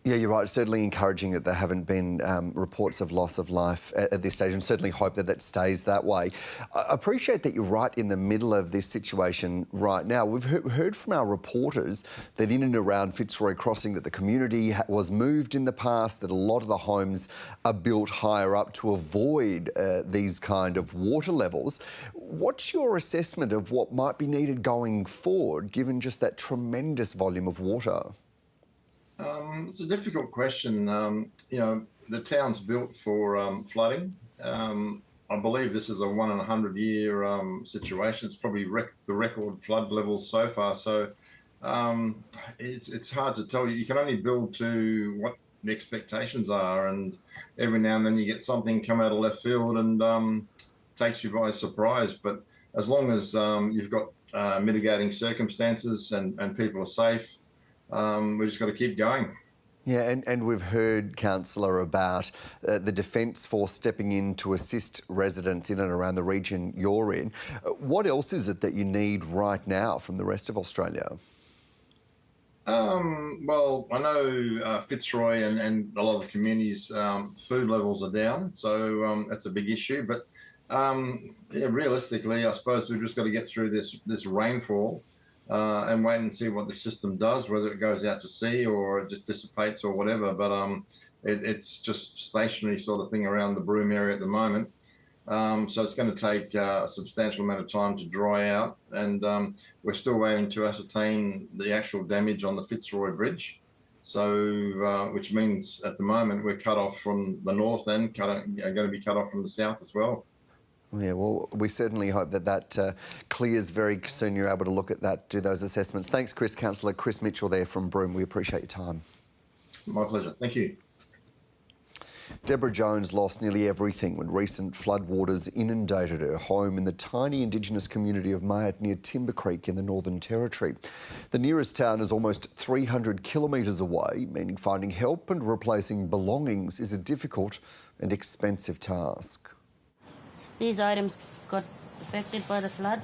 Yeah, you're right. Certainly encouraging that there haven't been reports of loss of life at this stage, and certainly hope that that stays that way. I appreciate that you're right in the middle of this situation right now. We've heard from our reporters that in and around Fitzroy Crossing that the community was moved in the past, that a lot of the homes are built higher up to avoid these kind of water levels. What's your assessment of what might be needed going forward, given just that tremendous volume of water? It's a difficult question. You know, the town's built for flooding. I believe this is a 1 in 100 year situation. It's probably the record flood levels so far. So it's hard to tell you. You can only build to what the expectations are, and every now and then you get something come out of left field and takes you by surprise. But as long as you've got mitigating circumstances and people are safe, we've just got to keep going. Yeah, and we've heard, Councillor, about the Defence Force stepping in to assist residents in and around the region you're in. What else is it that you need right now from the rest of Australia? Well, I know Fitzroy and a lot of the communities, food levels are down, so that's a big issue. But yeah, realistically, I suppose we've just got to get through this rainfall and wait and see what the system does, whether it goes out to sea or it just dissipates or whatever. But it's just stationary sort of thing around the Broome area at the moment. So it's going to take a substantial amount of time to dry out, and we're still waiting to ascertain the actual damage on the Fitzroy Bridge. So, which means at the moment we're cut off from the north and are going to be cut off from the south as well. Yeah, well, we certainly hope that that clears very soon. You're able to look at that, do those assessments. Thanks, Chris. Councillor Chris Mitchell there from Broome. We appreciate your time. My pleasure. Thank you. Deborah Jones lost nearly everything when recent floodwaters inundated her home in the tiny Indigenous community of Mayat near Timber Creek in the Northern Territory. The nearest town is almost 300 kilometres away, meaning finding help and replacing belongings is a difficult and expensive task. These items got affected by the flood,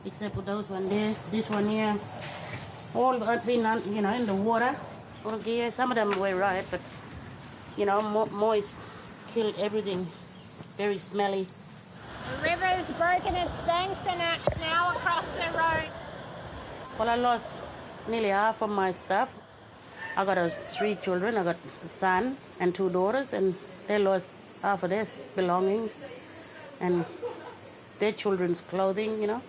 except for those one there. This one here, all got been, you know, in the water. Okay, some of them were right, but you know, moist, killed everything. Very smelly. The river's broken its banks and it's now across the road. Well, I lost nearly half of my stuff. I got 3 children. I got a son and 2 daughters, and they lost half of their belongings and their children's clothing, you know.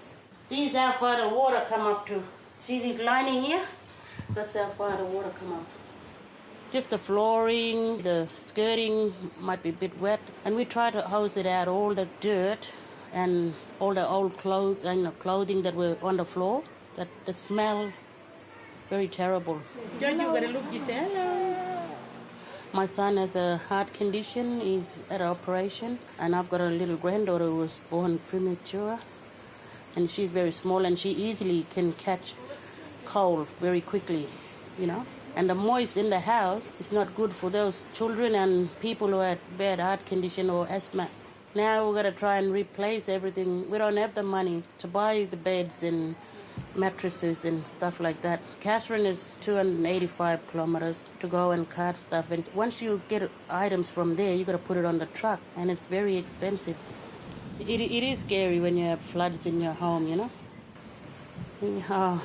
These how far the water come up to. See this lining here? That's how far the water come up. Just the flooring, the skirting might be a bit wet, and we try to hose it out, all the dirt and all the old clothing that were on the floor. That the smell, very terrible. My son has a heart condition, he's at an operation, and I've got a little granddaughter who was born premature, and she's very small, and she easily can catch cold very quickly, you know. And the moist in the house is not good for those children and people who have bad heart condition or asthma. Now we've got to try and replace everything. We don't have the money to buy the beds and mattresses and stuff like that. Catherine is 285 kilometers to go and cart stuff. And once you get items from there, you got to put it on the truck, and it's very expensive. It is scary when you have floods in your home, you know.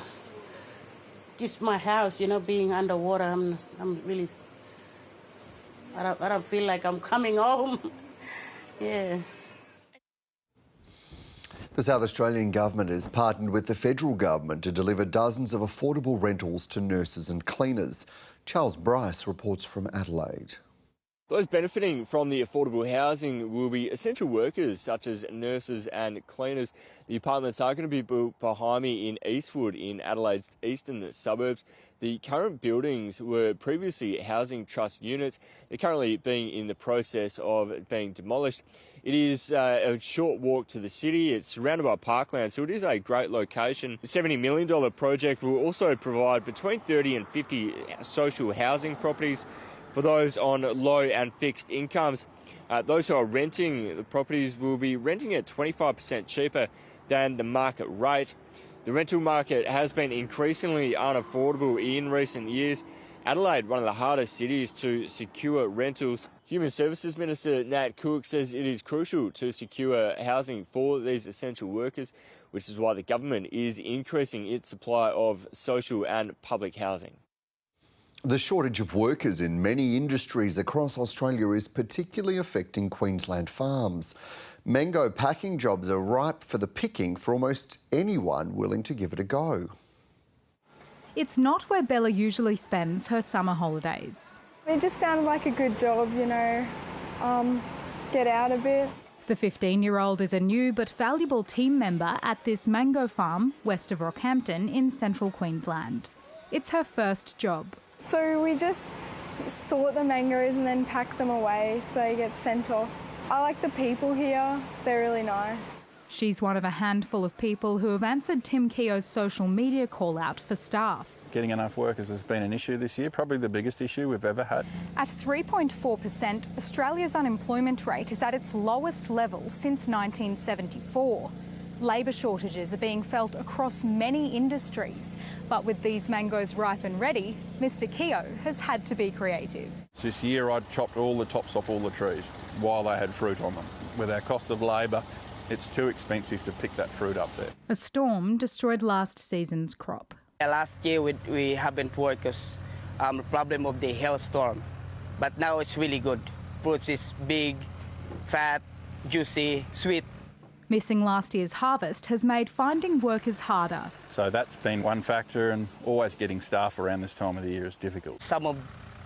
Just my house, you know, being underwater, I'm really, I don't feel like I'm coming home. Yeah. The South Australian government has partnered with the federal government to deliver dozens of affordable rentals to nurses and cleaners. Charles Bryce reports from Adelaide. Those benefiting from the affordable housing will be essential workers such as nurses and cleaners. The apartments are going to be built behind me in Eastwood in Adelaide's eastern suburbs. The current buildings were previously housing trust units. They're currently being in the process of being demolished. It is a short walk to the city. It's surrounded by parkland, so it is a great location. The $70 million project will also provide between 30 and 50 social housing properties for those on low and fixed incomes. Those who are renting the properties will be renting at 25% cheaper than the market rate. The rental market has been increasingly unaffordable in recent years. Adelaide, one of the hardest cities to secure rentals. Human Services Minister Nat Cook says it is crucial to secure housing for these essential workers, which is why the government is increasing its supply of social and public housing. The shortage of workers in many industries across Australia is particularly affecting Queensland farms. Mango packing jobs are ripe for the picking for almost anyone willing to give it a go. It's not where Bella usually spends her summer holidays. It just sounded like a good job, you know, get out a bit. The 15-year-old is a new but valuable team member at this mango farm west of Rockhampton in central Queensland. It's her first job. So we just sort the mangoes and then pack them away so they get sent off. I like the people here, they're really nice. She's one of a handful of people who have answered Tim Keogh's social media call out for staff. Getting enough workers has been an issue this year, probably the biggest issue we've ever had. At 3.4%, Australia's unemployment rate is at its lowest level since 1974. Labour shortages are being felt across many industries, but with these mangoes ripe and ready, Mr Keogh has had to be creative. This year I'd chopped all the tops off all the trees while they had fruit on them. With our cost of labour, it's too expensive to pick that fruit up there. A storm destroyed last season's crop. Last year we haven't worked because the problem of the hailstorm, but now it's really good. Fruits is big, fat, juicy, sweet. Missing last year's harvest has made finding workers harder. So that's been one factor, and always getting staff around this time of the year is difficult. Some of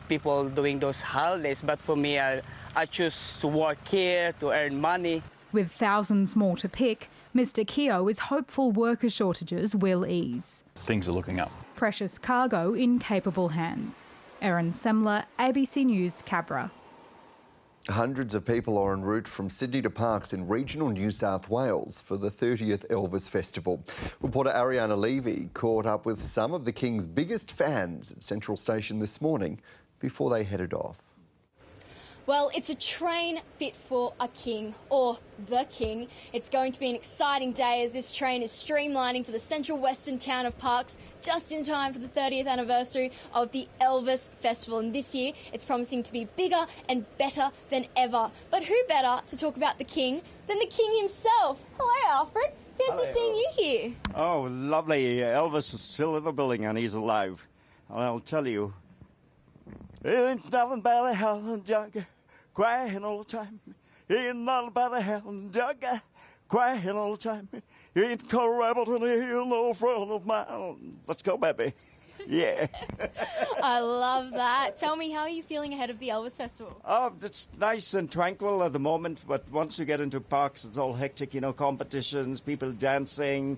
people doing those holidays, but for me, I choose to work here to earn money. With thousands more to pick, Mr Keogh is hopeful worker shortages will ease. Things are looking up. Precious cargo in capable hands. Erin Semler, ABC News, Cabra. Hundreds of people are en route from Sydney to parks in regional New South Wales for the 30th Elvis Festival. Reporter Ariana Levy caught up with some of the King's biggest fans at Central Station this morning before they headed off. Well, it's a train fit for a king, or the king. It's going to be an exciting day as this train is streamlining for the central western town of Parkes just in time for the 30th anniversary of the Elvis Festival. And this year, it's promising to be bigger and better than ever. But who better to talk about the king than the king himself? Hello, Alfred. Fancy seeing you here. Oh, lovely. Elvis is still in the building and he's alive. And I'll tell you, it ain't nothing but a howling jug, crying all the time. Ain't nothing but a howling jug, crying all the time. Ain't Colorado to the hill, no friend of mine. Let's go, baby. Yeah. I love that. Tell me, how are you feeling ahead of the Elvis Festival? Oh, it's nice and tranquil at the moment, but once you get into parks, it's all hectic, you know, competitions, people dancing,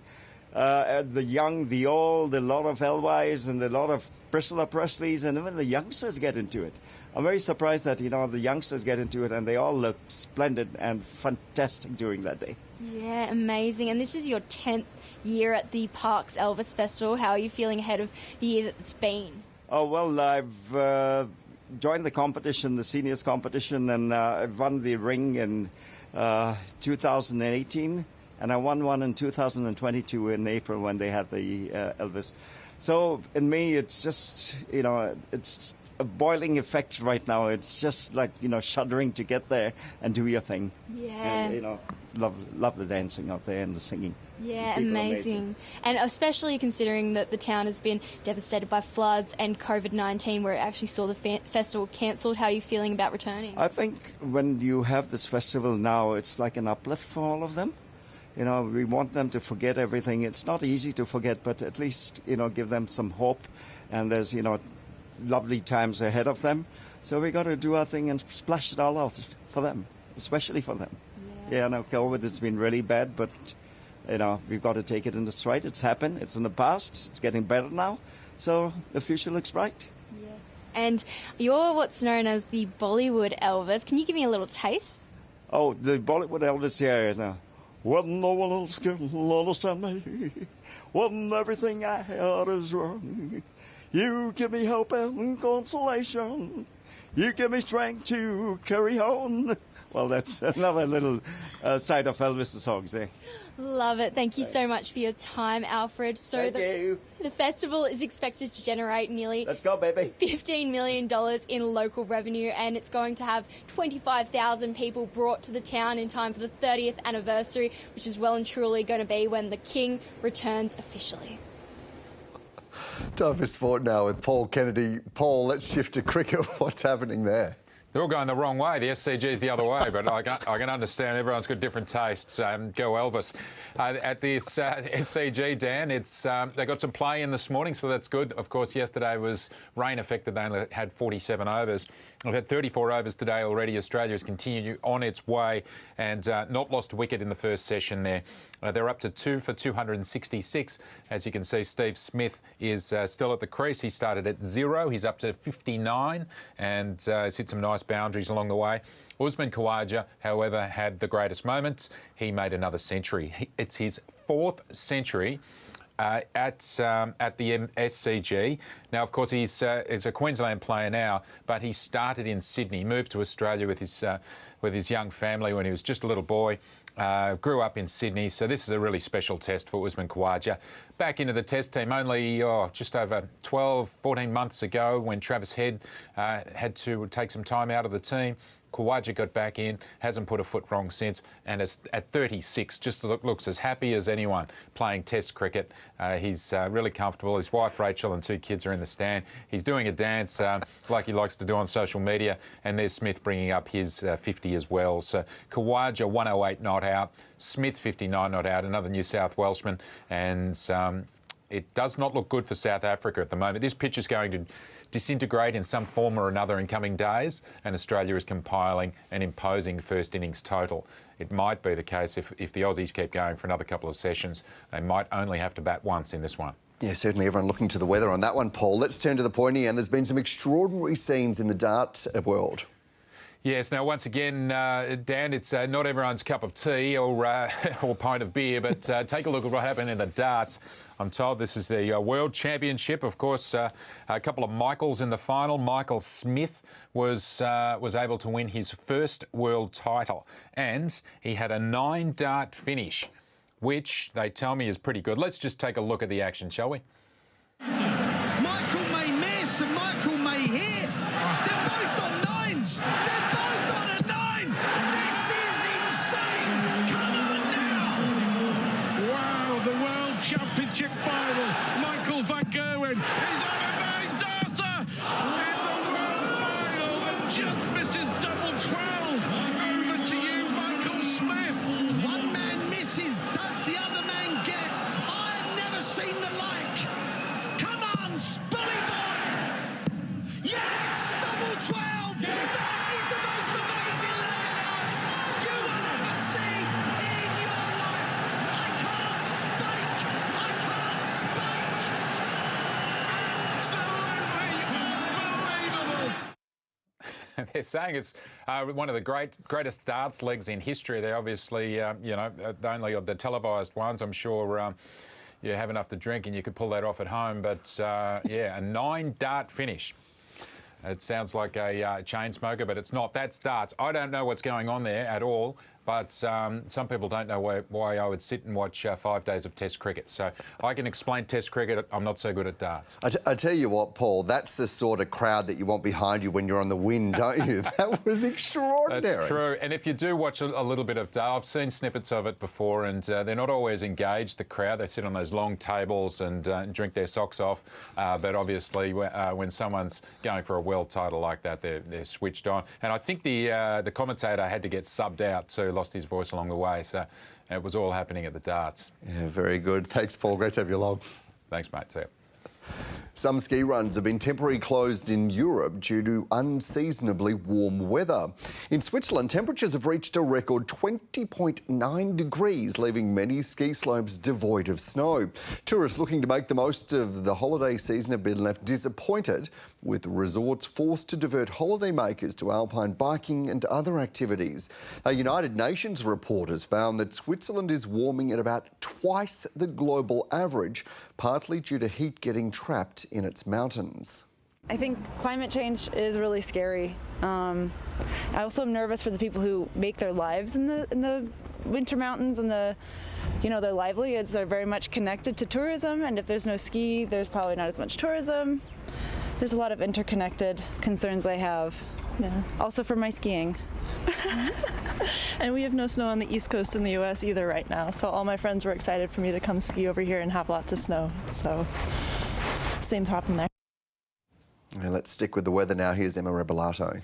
the young, the old, a lot of LYs and a lot of Priscilla Presleys, and even the youngsters get into it. I'm very surprised that, you know, the youngsters get into it and they all look splendid and fantastic during that day. Yeah, amazing. And this is your 10th year at the Parks Elvis Festival. How are you feeling ahead of the year that it's been? Oh, well, I've joined the competition, the seniors competition, and I've won the ring in 2018, and I won one in 2022 in April when they had the Elvis. So in me, it's just, you know, it's a boiling effect right now. It's just like, you know, shuddering to get there and do your thing. Yeah. And, you know, love the dancing out there and the singing. Yeah, The people are amazing. And especially considering that the town has been devastated by floods and COVID-19, where it actually saw the festival cancelled. How are you feeling about returning? I think when you have this festival now, it's like an uplift for all of them. You know, we want them to forget everything. It's not easy to forget, but at least, you know, give them some hope. And there's, you know, lovely times ahead of them. So we got to do our thing and splash it all out for them, especially for them. Yeah, no, COVID has been really bad, but, you know, we've got to take it in the stride. It's happened. It's in the past. It's getting better now. So the future looks bright. Yes. And you're what's known as the Bollywood Elvis. Can you give me a little taste? Oh, the Bollywood Elvis, yeah. No. When no one else can understand me, when everything I had is wrong, you give me hope and consolation. You give me strength to carry on. Well, that's another little side of Elvis' songs, eh? Love it. Thank you so much for your time, Alfred. So the festival is expected to generate nearly Let's go, baby. $15 million in local revenue, and it's going to have 25,000 people brought to the town in time for the 30th anniversary, which is well and truly going to be when the King returns officially. Time for sport now with Paul Kennedy. Paul, let's shift to cricket. What's happening there? They're all going the wrong way. The SCG's the other way, but I can understand everyone's got different tastes. Go Elvis. At this SCG, Dan, it's they got some play in this morning, so that's good. Of course, yesterday was rain affected. They only had 47 overs. We've had 34 overs today already. Australia's continued on its way and not lost a wicket in the first session there. They're up to 2 for 266. As you can see, Steve Smith is still at the crease. He started at 0. He's up to 59 and has hit some nice boundaries along the way. Usman Khawaja, however, had the greatest moments. He made another century. It's his 4th century at the SCG. Now, of course, he's a Queensland player now, but he started in Sydney, moved to Australia with his young family when he was just a little boy. Grew up in Sydney, so this is a really special test for Usman Khawaja. Back into the test team only just over 14 months ago when Travis Head had to take some time out of the team. Khawaja got back in, hasn't put a foot wrong since, and is at 36 just looks as happy as anyone playing test cricket. He's really comfortable. His wife Rachel and 2 kids are in the stand. He's doing a dance like he likes to do on social media, and there's Smith bringing up his 50 as well. So Khawaja 108 not out, Smith 59 not out, another New South Welshman, and it does not look good for South Africa at the moment. This pitch is going to disintegrate in some form or another in coming days, and Australia is compiling an imposing first innings total. It might be the case if the Aussies keep going for another couple of sessions. They might only have to bat once in this one. Yeah, certainly everyone looking to the weather on that one, Paul. Let's turn to the pointy, and there's been some extraordinary scenes in the dart world. Yes, now once again, Dan, it's not everyone's cup of tea or pint of beer, but take a look at what happened in the darts. I'm told this is the World Championship. Of course, a couple of Michaels in the final. Michael Smith was able to win his first world title, and he had a 9-dart finish, which they tell me is pretty good. Let's just take a look at the action, shall we? Michael may miss and Michael may hit. They're both on 9s. They're both on a 9. This is insane. Come on now. Wow, the World Championship final. Michael van Gerwen is on a 9-darter in the World final and just misses double 12. Over to you, Michael Smith. One man misses. Does the other man get? I've never seen the like. Come on, Spurs! they're saying it's one of the greatest darts legs in history. They're obviously, only of the televised ones. I'm sure you have enough to drink and you could pull that off at home. But, a 9-dart finish. It sounds like a chain smoker, but it's not. That's darts. I don't know what's going on there at all. But some people don't know why I would sit and watch 5 days of Test cricket. So I can explain Test cricket. I'm not so good at darts. I tell you what, Paul, that's the sort of crowd that you want behind you when you're on the win, don't you? That was extraordinary. That's true. And if you do watch a little bit of dart, I've seen snippets of it before, and they're not always engaged, the crowd. They sit on those long tables and drink their socks off. But obviously, when someone's going for a world title like that, they're switched on. And I think the commentator had to get subbed out too. Lost his voice along the way, so it was all happening at the darts. Yeah, very good. Thanks, Paul. Great to have you along. Thanks, mate. See you. Some ski runs have been temporarily closed in Europe due to unseasonably warm weather. In Switzerland, temperatures have reached a record 20.9 degrees, leaving many ski slopes devoid of snow. Tourists looking to make the most of the holiday season have been left disappointed, with resorts forced to divert holidaymakers to alpine biking and other activities. A United Nations report has found that Switzerland is warming at about twice the global average, partly due to heat getting trapped in its mountains. I think climate change is really scary. I also am nervous for the people who make their lives in the winter mountains, and their livelihoods are very much connected to tourism, and if there's no ski, there's probably not as much tourism. There's a lot of interconnected concerns I have. Yeah. Also for my skiing. And we have no snow on the East Coast in the US either right now, so all my friends were excited for me to come ski over here and have lots of snow. So, same problem there. Now let's stick with the weather now. Here's Emma Rebelato.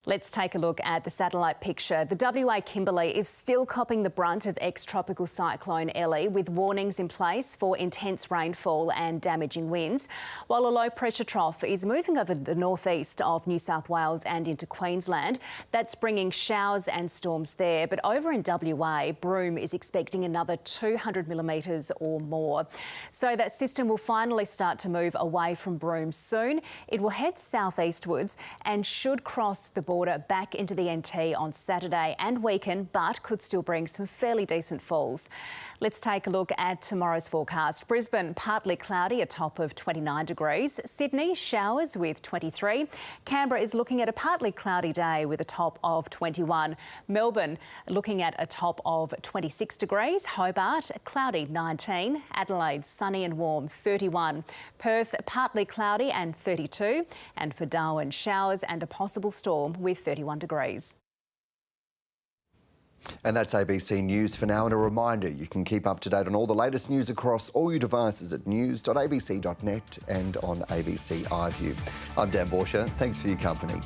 Let's take a look at the satellite picture. The WA Kimberley is still copping the brunt of ex-tropical cyclone Ellie, with warnings in place for intense rainfall and damaging winds, while a low-pressure trough is moving over the northeast of New South Wales and into Queensland. That's bringing showers and storms there. But over in WA, Broome is expecting another 200 millimetres or more. So that system will finally start to move away from Broome soon. It will head southeastwards and should cross the border back into the NT on Saturday and weekend, but could still bring some fairly decent falls. Let's take a look at tomorrow's forecast. Brisbane, partly cloudy, a top of 29 degrees. Sydney, showers with 23. Canberra is looking at a partly cloudy day with a top of 21. Melbourne looking at a top of 26 degrees. Hobart, cloudy, 19. Adelaide, sunny and warm, 31. Perth, partly cloudy and 32. And for Darwin, showers and a possible storm with 31 degrees. And that's ABC News for now. And a reminder, you can keep up to date on all the latest news across all your devices at news.abc.net and on ABC iView. I'm Dan Borscher. Thanks for your company.